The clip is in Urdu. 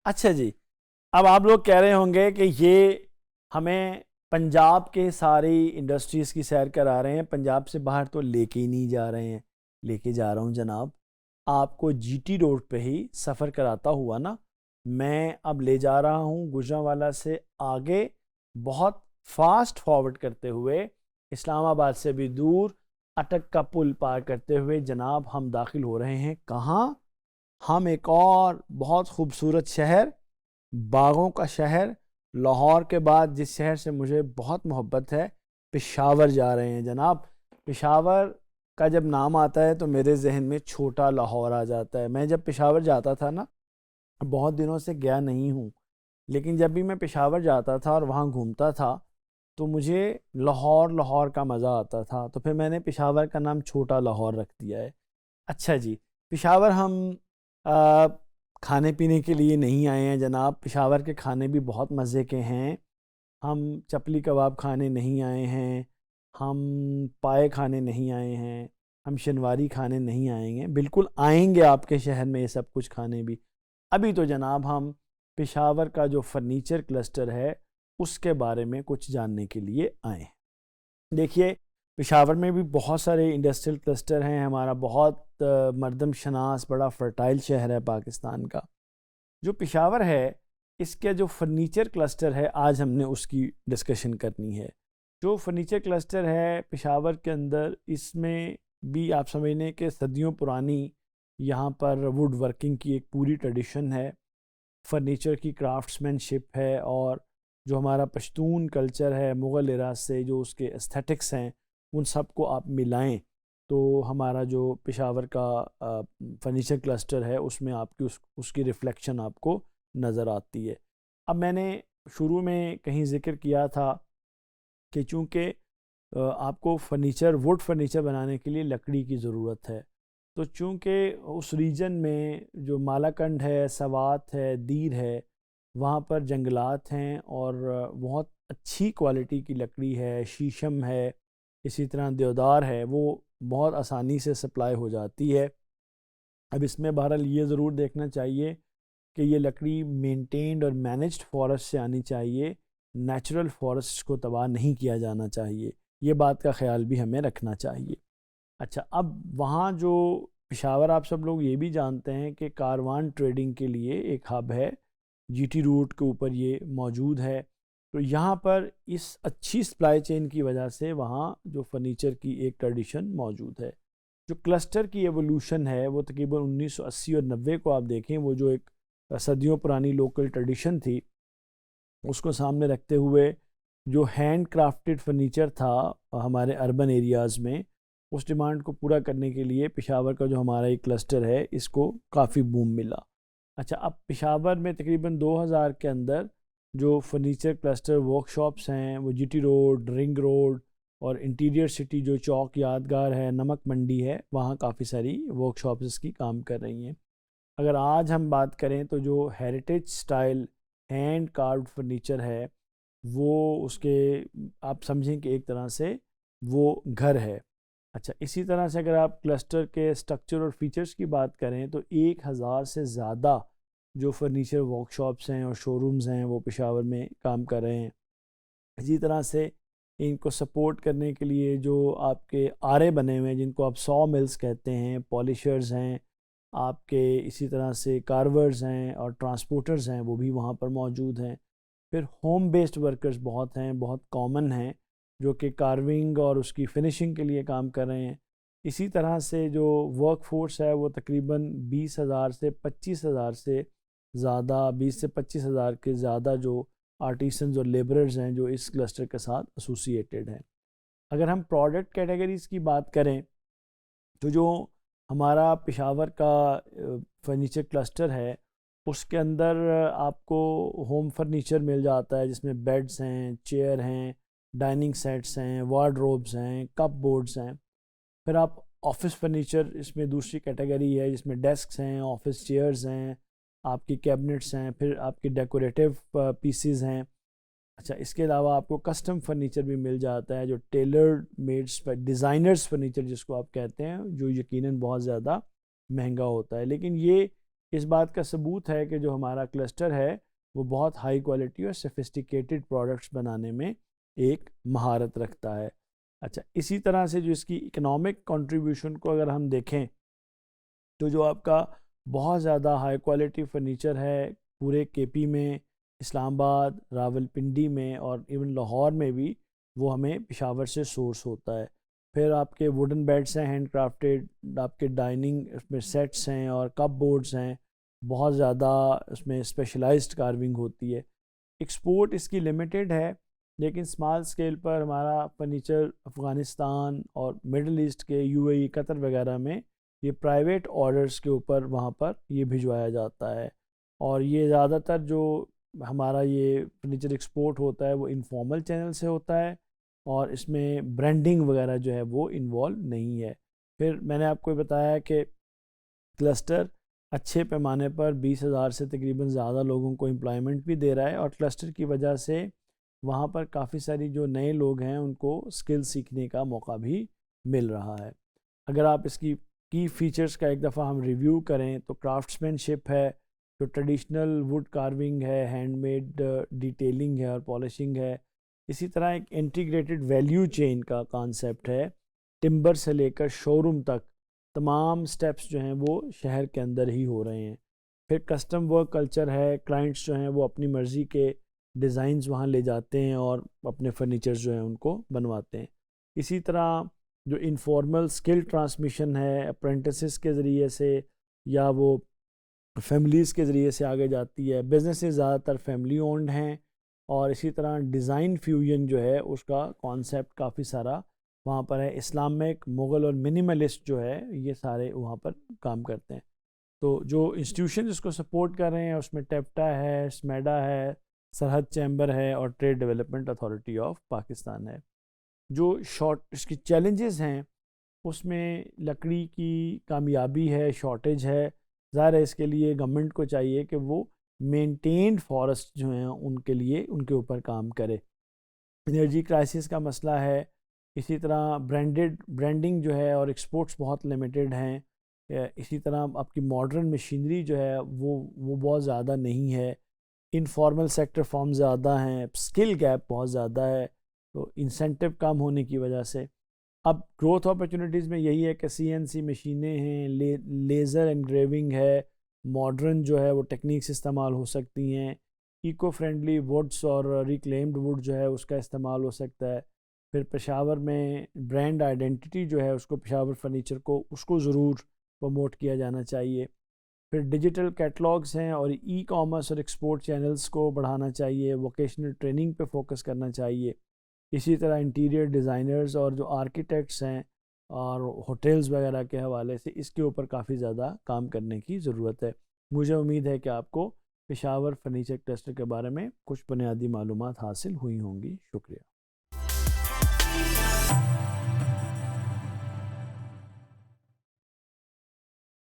اچھا جی، اب آپ لوگ کہہ رہے ہوں گے کہ یہ ہمیں پنجاب کے ساری انڈسٹریز کی سیر کرا رہے ہیں، پنجاب سے باہر تو لے کے ہی نہیں جا رہے ہیں۔ لے کے جا رہا ہوں جناب، آپ کو جی ٹی روڈ پہ ہی سفر کراتا ہوا نا، میں اب لے جا رہا ہوں گوجرانوالہ سے آگے، بہت فاسٹ فارورڈ کرتے ہوئے، اسلام آباد سے بھی دور، اٹک کا پل پار کرتے ہوئے جناب ہم داخل ہو رہے ہیں کہاں؟ ہم ایک اور بہت خوبصورت شہر، باغوں کا شہر، لاہور کے بعد جس شہر سے مجھے بہت محبت ہے، پشاور جا رہے ہیں جناب۔ پشاور کا جب نام آتا ہے تو میرے ذہن میں چھوٹا لاہور آ جاتا ہے۔ میں جب پشاور جاتا تھا نا، بہت دنوں سے گیا نہیں ہوں، لیکن جب بھی میں پشاور جاتا تھا اور وہاں گھومتا تھا تو مجھے لاہور کا مزہ آتا تھا، تو پھر میں نے پشاور کا نام چھوٹا لاہور رکھ دیا ہے۔ اچھا جی، پشاور ہم کھانے پینے کے لیے نہیں آئے ہیں جناب، پشاور کے کھانے بھی بہت مزے کے ہیں۔ ہم چپلی کباب کھانے نہیں آئے ہیں، ہم پائے کھانے نہیں آئے ہیں، ہم شنواری کھانے نہیں آئیں گے، بالکل آئیں گے آپ کے شہر میں یہ سب کچھ کھانے بھی۔ ابھی تو جناب ہم پشاور کا جو فرنیچر کلسٹر ہے اس کے بارے میں کچھ جاننے کے لیے آئے ہیں۔ دیکھیے، پشاور میں بھی بہت سارے انڈسٹریل کلسٹر ہیں، ہمارا بہت مردم شناس بڑا فرٹائل شہر ہے پاکستان کا۔ جو پشاور ہے اس کے جو فرنیچر کلسٹر ہے، آج ہم نے اس کی ڈسکشن کرنی ہے۔ جو فرنیچر کلسٹر ہے پشاور کے اندر، اس میں بھی آپ سمجھنے کہ صدیوں پرانی یہاں پر ووڈ ورکنگ کی ایک پوری ٹریڈیشن ہے، فرنیچر کی کرافٹس مین شپ ہے، اور جو ہمارا پشتون کلچر ہے مغل ایرا سے، جو اس کے استھیٹکس ہیں، ان سب کو آپ ملائیں تو ہمارا جو پشاور کا فرنیچر کلسٹر ہے اس میں آپ کی اس کی ریفلیکشن آپ کو نظر آتی ہے۔ اب میں نے شروع میں کہیں ذکر کیا تھا کہ چونکہ آپ کو ووڈ فرنیچر بنانے کے لیے لکڑی کی ضرورت ہے، تو چونکہ اس ریجن میں جو مالاکنڈ ہے، سوات ہے، دیر ہے، وہاں پر جنگلات ہیں اور بہت اچھی کوالٹی کی لکڑی ہے، شیشم ہے، اسی طرح دیودار ہے، وہ بہت آسانی سے سپلائی ہو جاتی ہے۔ اب اس میں بہرحال یہ ضرور دیکھنا چاہیے کہ یہ لکڑی مینٹینڈ اور مینجڈ فارسٹ سے آنی چاہیے، نیچرل فارسٹ کو تباہ نہیں کیا جانا چاہیے، یہ بات کا خیال بھی ہمیں رکھنا چاہیے۔ اچھا، اب وہاں جو پشاور آپ سب لوگ یہ بھی جانتے ہیں کہ کاروان ٹریڈنگ کے لیے ایک ہب ہے، جی ٹی روٹ کے اوپر یہ موجود ہے، تو یہاں پر اس اچھی سپلائی چین کی وجہ سے وہاں جو فرنیچر کی ایک ٹریڈیشن موجود ہے۔ جو کلسٹر کی ایولوشن ہے وہ تقریباً 1980 اور 90 کو آپ دیکھیں، وہ جو ایک صدیوں پرانی لوکل ٹریڈیشن تھی اس کو سامنے رکھتے ہوئے جو ہینڈ کرافٹڈ فرنیچر تھا ہمارے اربن ایریاز میں، اس ڈیمانڈ کو پورا کرنے کے لیے پشاور کا جو ہمارا ایک کلسٹر ہے اس کو کافی بوم ملا۔ اچھا، اب پشاور میں تقریباً 2000 کے اندر جو فرنیچر کلسٹر ورک شاپس ہیں وہ G T road, ring road اور انٹیریئر سٹی جو چوک یادگار ہے، نمک منڈی ہے، وہاں کافی ساری ورک شاپس کی کام کر رہی ہیں۔ اگر آج ہم بات کریں تو جو ہیریٹیج سٹائل ہینڈ کاروڈ فرنیچر ہے وہ اس کے آپ سمجھیں کہ ایک طرح سے وہ گھر ہے۔ اچھا، اسی طرح سے اگر آپ کلسٹر کے سٹرکچر اور فیچرز کی بات کریں تو 1000 سے زیادہ جو فرنیچر ورک شاپس ہیں اور شو رومز ہیں وہ پشاور میں کام کر رہے ہیں۔ اسی طرح سے ان کو سپورٹ کرنے کے لیے جو آپ کے آرے بنے ہوئے ہیں جن کو آپ سو ملز کہتے ہیں، پالشرز ہیں آپ کے، اسی طرح سے کارورز ہیں اور ٹرانسپورٹرز ہیں، وہ بھی وہاں پر موجود ہیں۔ پھر ہوم بیسڈ ورکرز بہت ہیں، بہت کامن ہیں، جو کہ کارونگ اور اس کی فنشنگ کے لیے کام کر رہے ہیں۔ اسی طرح سے جو ورک فورس ہے وہ تقریباً 20,000 سے 25,000 سے زیادہ، 20 سے 25,000 کے زیادہ جو آرٹیسنز اور لیبررز ہیں جو اس کلسٹر کے ساتھ ایسوسیٹیڈ ہیں۔ اگر ہم پروڈکٹ کیٹیگریز کی بات کریں تو جو ہمارا پشاور کا فرنیچر کلسٹر ہے اس کے اندر آپ کو ہوم فرنیچر مل جاتا ہے، جس میں بیڈز ہیں، چیئر ہیں، ڈائننگ سیٹس ہیں، وارڈروبز ہیں، کپ بورڈز ہیں۔ پھر آپ آفس فرنیچر، اس میں دوسری کیٹیگری ہے جس میں ڈیسکس ہیں، آفس چیئرز ہیں، آپ کی کیبنٹس ہیں، پھر آپ کی ڈیکوریٹو پیسز ہیں۔ اچھا، اس کے علاوہ آپ کو کسٹم فرنیچر بھی مل جاتا ہے جو ٹیلرڈ میڈس ڈیزائنرز فرنیچر جس کو آپ کہتے ہیں، جو یقیناً بہت زیادہ مہنگا ہوتا ہے، لیکن یہ اس بات کا ثبوت ہے کہ جو ہمارا کلسٹر ہے وہ بہت ہائی کوالٹی اور سفسٹیکیٹڈ پروڈکٹس بنانے میں ایک مہارت رکھتا ہے۔ اچھا، اسی طرح سے جو اس کی اکنامک کنٹریبیوشن کو اگر ہم دیکھیں تو جو آپ کا بہت زیادہ ہائی کوالٹی فرنیچر ہے پورے کے پی میں، اسلام آباد، راول پنڈی میں اور ایون لاہور میں بھی، وہ ہمیں پشاور سے سورس ہوتا ہے۔ پھر آپ کے ووڈن بیڈس ہیں ہینڈ کرافٹیڈ، آپ کے ڈائننگ اس میں سیٹس ہیں اور کپ بورڈز ہیں، بہت زیادہ اس میں اسپیشلائزڈ کارونگ ہوتی ہے۔ ایکسپورٹ اس کی لمیٹڈ ہے، لیکن اسمال اسکیل پر ہمارا فرنیچر افغانستان اور مڈل ایسٹ کے UAE، قطر وغیرہ میں یہ پرائیویٹ آرڈرز کے اوپر وہاں پر یہ بھجوایا جاتا ہے، اور یہ زیادہ تر جو ہمارا یہ فرنیچر ایکسپورٹ ہوتا ہے وہ انفارمل چینل سے ہوتا ہے، اور اس میں برانڈنگ وغیرہ جو ہے وہ انوالو نہیں ہے۔ پھر میں نے آپ کو بتایا کہ کلسٹر اچھے پیمانے پر 20,000 سے تقریباً زیادہ لوگوں کو امپلائمنٹ بھی دے رہا ہے، اور کلسٹر کی وجہ سے وہاں پر کافی ساری جو نئے لوگ ہیں ان کو اسکل سیکھنے کا موقع بھی مل رہا ہے۔ اگر آپ اس کی فیچرز کا ایک دفعہ ہم ریویو کریں تو کرافٹس مین شپ ہے، جو ٹریڈیشنل ووڈ کارونگ ہے، ہینڈ میڈ ڈیٹیلنگ ہے اور پالشنگ ہے۔ اسی طرح ایک انٹیگریٹڈ ویلیو چین کا کانسیپٹ ہے، ٹمبر سے لے کر شو روم تک تمام سٹیپس جو ہیں وہ شہر کے اندر ہی ہو رہے ہیں۔ پھر کسٹم ورک کلچر ہے، کلائنٹس جو ہیں وہ اپنی مرضی کے ڈیزائنز وہاں لے جاتے ہیں اور اپنے فرنیچرز جو ہیں ان کو بنواتے ہیں۔ اسی طرح جو انفارمل سکل ٹرانسمیشن ہے اپرینٹسز کے ذریعے سے یا وہ فیملیز کے ذریعے سے آگے جاتی ہے، بزنسز زیادہ تر فیملی اونڈ ہیں، اور اسی طرح ڈیزائن فیوژن جو ہے اس کا کانسیپٹ کافی سارا وہاں پر ہے۔ اسلامک، مغل اور منیملسٹ جو ہے یہ سارے وہاں پر کام کرتے ہیں۔ تو جو انسٹیٹیوشن اس کو سپورٹ کر رہے ہیں اس میں ٹیپٹا ہے، اسمیڈا ہے، سرحد چیمبر ہے اور trade development authority of Pakistan ہے۔ جو اس کی چیلنجز ہیں اس میں لکڑی کی کامیابی ہے، شارٹیج ہے۔ ظاہر ہے اس کے لیے گورنمنٹ کو چاہیے کہ وہ مینٹینڈ فارسٹ جو ہیں ان کے لیے ان کے اوپر کام کرے۔ انرجی کرائسس کا مسئلہ ہے، اسی طرح برانڈنگ جو ہے اور ایکسپورٹس بہت لمیٹڈ ہیں، اسی طرح آپ کی ماڈرن مشینری جو ہے وہ بہت زیادہ نہیں ہے، انفارمل سیکٹر فارم زیادہ ہیں، اسکل گیپ بہت زیادہ ہے، تو انسینٹو کم ہونے کی وجہ سے اب گروتھ اپرچونیٹیز میں یہی ہے کہ CNC مشینیں ہیں، لیزر انگریونگ ہے، ماڈرن جو ہے وہ ٹیکنیکس استعمال ہو سکتی ہیں، ایکو فرینڈلی ووڈس اور ریکلیمڈ ووڈ جو ہے اس کا استعمال ہو سکتا ہے۔ پھر پشاور میں برانڈ آئیڈینٹی جو ہے اس کو پشاور فرنیچر کو اس کو ضرور پروموٹ کیا جانا چاہیے۔ پھر ڈیجیٹل کیٹلاگز ہیں اور ای کامرس اور ایکسپورٹ چینلز کو بڑھانا چاہیے، ووکیشنل ٹریننگ پہ فوکس کرنا چاہیے۔ اسی طرح انٹیریئر ڈیزائنرز اور جو آرکیٹیکٹس ہیں اور ہوٹلز وغیرہ کے حوالے سے اس کے اوپر کافی زیادہ کام کرنے کی ضرورت ہے۔ مجھے امید ہے کہ آپ کو پشاور فرنیچر کلسٹر کے بارے میں کچھ بنیادی معلومات حاصل ہوئی ہوں گی۔ شکریہ۔